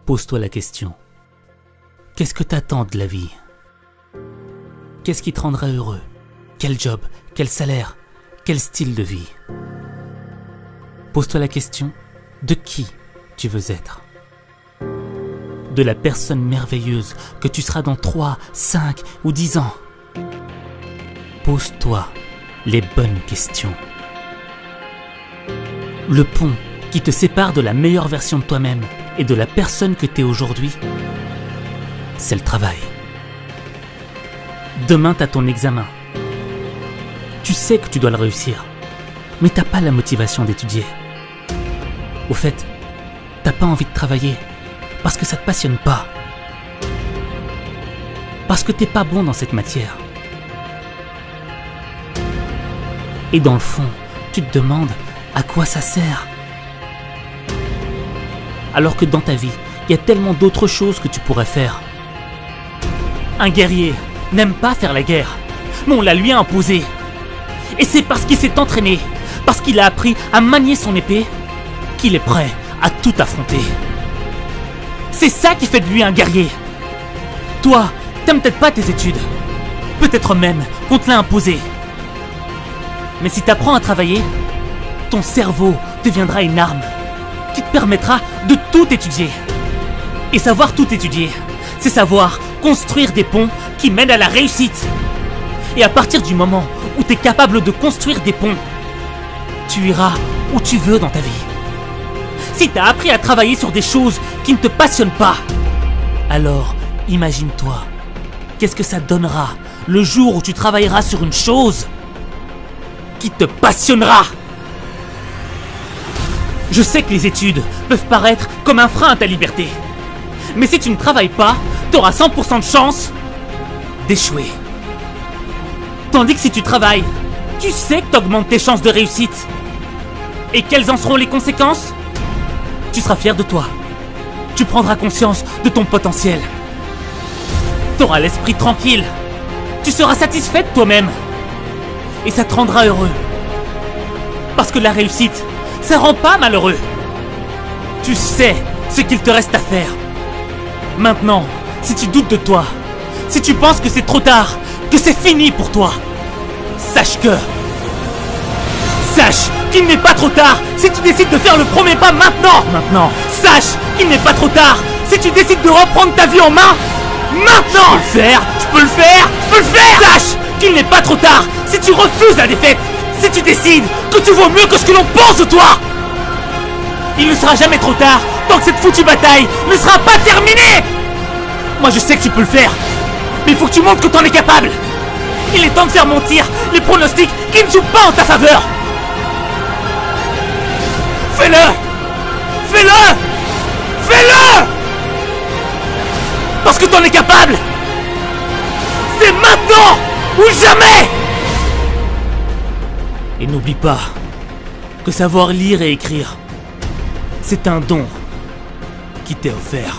Pose-toi la question. Qu'est-ce que t'attends de la vie? Qu'est-ce qui te rendra heureux? Quel job? Quel salaire? Quel style de vie? Pose-toi la question de qui tu veux être. De la personne merveilleuse que tu seras dans 3, 5 ou 10 ans. Pose-toi les bonnes questions. Le pont qui te sépare de la meilleure version de toi-même et de la personne que tu es aujourd'hui, c'est le travail. Demain, tu as ton examen. Tu sais que tu dois le réussir, mais t'as pas la motivation d'étudier. Au fait, t'as pas envie de travailler parce que ça te passionne pas. Parce que t'es pas bon dans cette matière. Et dans le fond, tu te demandes à quoi ça sert. Alors que dans ta vie, il y a tellement d'autres choses que tu pourrais faire. Un guerrier n'aime pas faire la guerre, mais on la lui a imposée. Et c'est parce qu'il s'est entraîné, parce qu'il a appris à manier son épée, qu'il est prêt à tout affronter. C'est ça qui fait de lui un guerrier. Toi, t'aimes peut-être pas tes études. Peut-être même qu'on te l'a imposé. Mais si t'apprends à travailler, ton cerveau deviendra une arme qui te permettra de tout étudier. Et savoir tout étudier, c'est savoir construire des ponts qui mènent à la réussite. Et à partir du moment où tu es capable de construire des ponts, tu iras où tu veux dans ta vie. Si tu as appris à travailler sur des choses qui ne te passionnent pas, alors imagine-toi, qu'est-ce que ça donnera le jour où tu travailleras sur une chose qui te passionnera. Je sais que les études peuvent paraître comme un frein à ta liberté. Mais si tu ne travailles pas, tu auras 100% de chance d'échouer. Tandis que si tu travailles, tu sais que tu augmentes tes chances de réussite. Et quelles en seront les conséquences? Tu seras fier de toi. Tu prendras conscience de ton potentiel. Tu auras l'esprit tranquille. Tu seras satisfait de toi-même. Et ça te rendra heureux. Parce que la réussite, ça rend pas malheureux. Tu sais ce qu'il te reste à faire. Maintenant, si tu doutes de toi, si tu penses que c'est trop tard, que c'est fini pour toi, sache qu'il n'est pas trop tard si tu décides de faire le premier pas maintenant. Sache qu'il n'est pas trop tard si tu décides de reprendre ta vie en main maintenant. Je peux le faire. Sache qu'il n'est pas trop tard si tu refuses la défaite, si tu décides que tu vaux mieux que ce que l'on pense de toi. Il ne sera jamais trop tard tant que cette foutue bataille ne sera pas terminée. Moi je sais que tu peux le faire, mais il faut que tu montres que tu en es capable. Il est temps de faire mentir les pronostics qui ne jouent pas en ta faveur. Fais-le. Parce que tu en es capable. C'est maintenant ou jamais. Et n'oublie pas que savoir lire et écrire, c'est un don qui t'est offert.